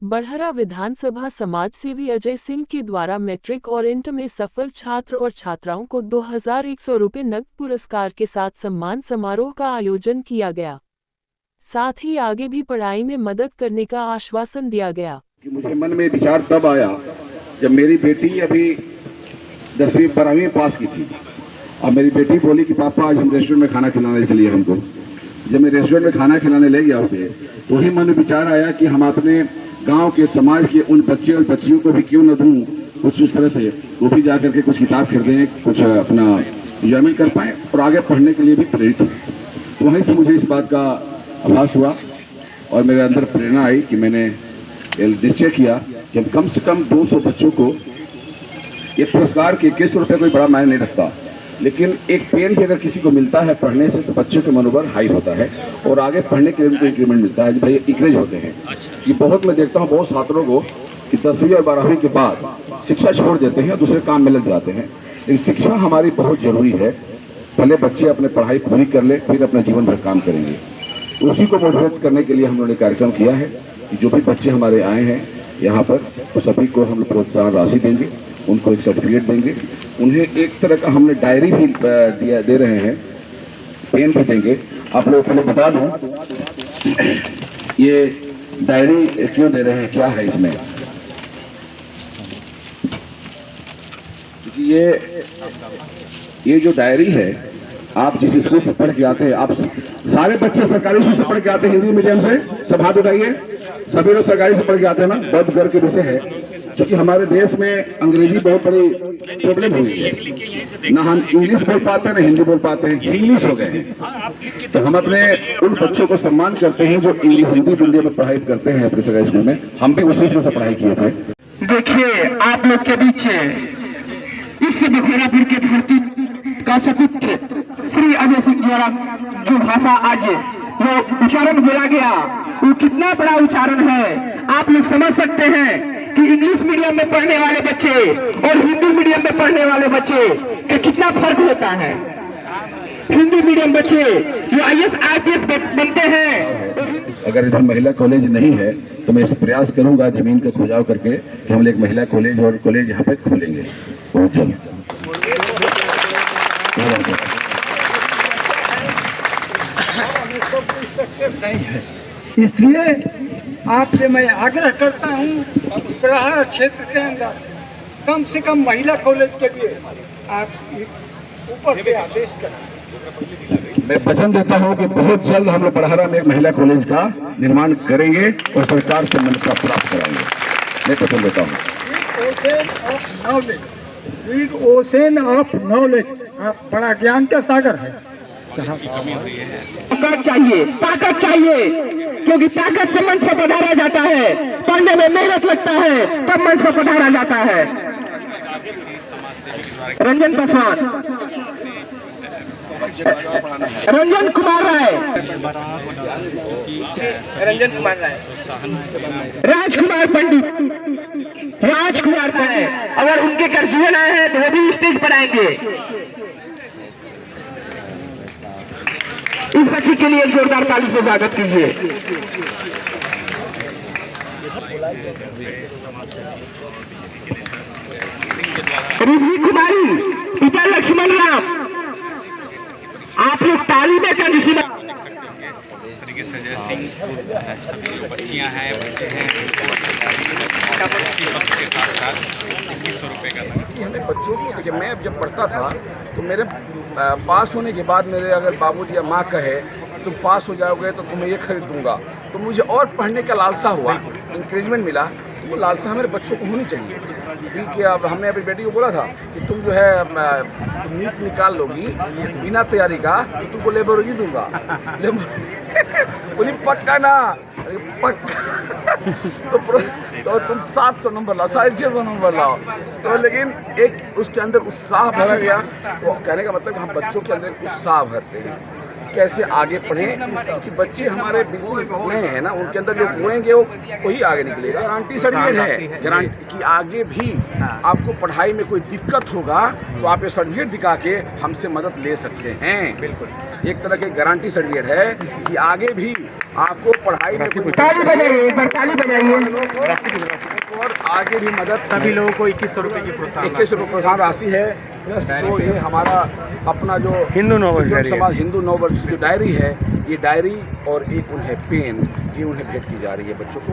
बड़हरा विधानसभा समाजसेवी अजय सिंह के द्वारा मैट्रिक और इंटर में सफल छात्र और छात्राओं को 2100 रुपये नकद पुरस्कार के साथ सम्मान समारोह का आयोजन किया गया। साथ ही आगे भी पढ़ाई में मदद करने का आश्वासन दिया गया। मुझे मन में विचार तब आया जब मेरी बेटी अभी 10वीं 12वीं पास की थी और मेरी बेटी बोली कि पापा आज हम रेस्टोरेंट में खाना खिलाने चलिए हमको। जब मैं रेस्टोरेंट में खाना खिलाने ले गया उसे, वही मन में विचार आया कि हम अपने गांव के समाज के उन बच्चे और बच्चियों को भी क्यों न दूं कुछ उस तरह से, वो भी जाकर के कुछ किताब खरीदें, कुछ अपना एंजॉयमेंट कर पाए और आगे पढ़ने के लिए भी प्रेरित हो। तो वहीं से मुझे इस बात का आभास हुआ और मेरे अंदर प्रेरणा आई कि मैंने निश्चय किया कि हम कम से कम 200 बच्चों को ये पुरस्कार के 21 रुपये कोई बड़ा मायने नहीं रखता, लेकिन एक पेन भी अगर किसी को मिलता है पढ़ने से तो बच्चों के मनोबल हाई होता है और आगे पढ़ने के लिए उनको इंक्रीमेंट मिलता है, भाई इंकरेज होते हैं। कि बहुत मैं देखता हूँ बहुत छात्रों को कि 10वीं और 12वीं के बाद शिक्षा छोड़ देते हैं और दूसरे काम में लग जाते हैं, लेकिन शिक्षा हमारी बहुत जरूरी है। पहले बच्चे अपने पढ़ाई पूरी कर ले फिर अपना जीवन भर काम करेंगे। उसी को मोटिवेट करने के लिए हम लोगों ने कार्यक्रम किया है कि जो भी बच्चे हमारे आए हैं यहाँ पर तो सभी को हम प्रोत्साहन राशि देंगे, उनको एक सर्टिफिकेट देंगे, उन्हें एक तरह का हमने डायरी भी दे रहे हैं, पेन भी देंगे। आप लोगों को मैं बता दूं ये डायरी क्यों दे रहे हैं, क्या है इसमें, क्योंकि ये जो डायरी है आप जिस स्कूल से पढ़ के आते हैं, आप सारे बच्चे सरकारी स्कूल से पढ़ के आते हैं हिंदी मीडियम से, सब हाथ उठाइए, सभी लोग सरकारी से पढ़ के आते हैं ना। बहुत गर्व के विषय है क्योंकि हमारे देश में अंग्रेजी बहुत बड़ी प्रॉब्लम हुई है, ना हम इंग्लिश बोल पाते हैं ना हिंदी बोल पाते हैं, इंग्लिश हो गए हैं। तो हम अपने उन बच्चों को सम्मान करते हैं जो इंग्लिश हिंदी मीडियम में पढ़ाई करते हैं अपने सरकारी स्कूल में। हम भी उसी से पढ़ाई किए थे। देखिए आप लोग के बीच इस बखोरापुर के धरती का सपुत्र श्री अजय सिंह द्वारा जो भाषा आज वो उच्चारण बोला गया वो कितना बड़ा उच्चारण है। आप लोग समझ सकते हैं कि इंग्लिश मीडियम में पढ़ने वाले बच्चे और हिंदी मीडियम में पढ़ने वाले बच्चे का कितना फर्क होता है। हिंदी मीडियम बच्चे जो IAS IPS बनते हैं। अगर इधर महिला कॉलेज नहीं है तो मैं इसे प्रयास करूंगा जमीन का खोजाव करके कि हम एक महिला कॉलेज और कॉलेज यहाँ पे खोलेंगे बहुत जल्द। इसलिए आपसे मैं आग्रह करता हूँ बड़हरा क्षेत्र के अंदर कम से कम महिला कॉलेज के लिए आप ऊपर से आदेश करें। मैं वचन देता हूं कि बहुत जल्द हम लोग बड़हरा में एक महिला कॉलेज का निर्माण करेंगे और सरकार से मान्यता प्राप्त कराएंगे। मैं वचन देता हूं। ओशन ऑफ नॉलेज, आप बड़ा ज्ञान का सागर है। ताकत चाहिए क्योंकि ताकत से मंच पर पधारा जाता है, पढ़ने में मेहनत लगता है तब मंच पर पधारा जाता है। रंजन पासवान, रंजन कुमार राय, राजकुमार पंडित, राजकुमार राय, अगर उनके गर्जियन आए हैं तो वो भी स्टेज पर आएंगे। इस बच्ची के लिए जोरदार ताली से स्वागत कीजिए। रिद्धि कुमारी, पिता लक्ष्मण राम, आप लोग ताली में कंडीशन तरीके से अजय सिंह सभी जो बच्चियाँ हैं बच्चे हैं के साथ साथ 2100 रुपये का लगा। हमें बच्चों को देखिए, मैं जब पढ़ता था तो मेरे पास होने के बाद मेरे अगर बाबूजी या माँ कहे तुम पास हो जाओगे तो तुम्हें ये खरीद दूंगा, तो मुझे और पढ़ने का लालसा हुआ, इंकरेजमेंट मिला। तो वो लालसा हमारे बच्चों को होनी चाहिए क्योंकि अब हमने अपनी बेटी को बोला था कि तुम जो है तुम नीट निकाल लोगी बिना तैयारी का तो तुमको लेबोरेटरी दूंगा। बोली पक्का ना, पक्का तो तुम 700 नंबर लाओ, 650 नंबर लाओ। तो लेकिन एक उसके अंदर उत्साह भरा गया। तो कहने का मतलब हम बच्चों के अंदर उत्साह भरते हैं कैसे आगे पढ़ें, क्योंकि बच्चे हमारे बिल्कुल नए हैं ना, उनके अंदर जो बोएंगे वो वही आगे निकलेगा। गारंटी सर्टिफिकेट है, गारंटी कि आगे भी आपको पढ़ाई में कोई दिक्कत होगा तो आप ये सर्टिफिकेट दिखा के हमसे मदद ले सकते हैं। बिल्कुल एक तरह के गारंटी सर्टिफिकेट है कि आगे भी आपको पढ़ाई में कोई ताली बजाइए, एक बार ताली बजाइए। और आगे भी मदद सभी लोगों को 2100 रुपये की प्रोत्साहन राशि है। प्लस तो ये हमारा अपना जो हिंदू नववर्ष समाज हिंदू नववर्ष की जो डायरी है, ये डायरी और एक उन्हें पेन, ये उन्हें भेंट की जा रही है बच्चों को।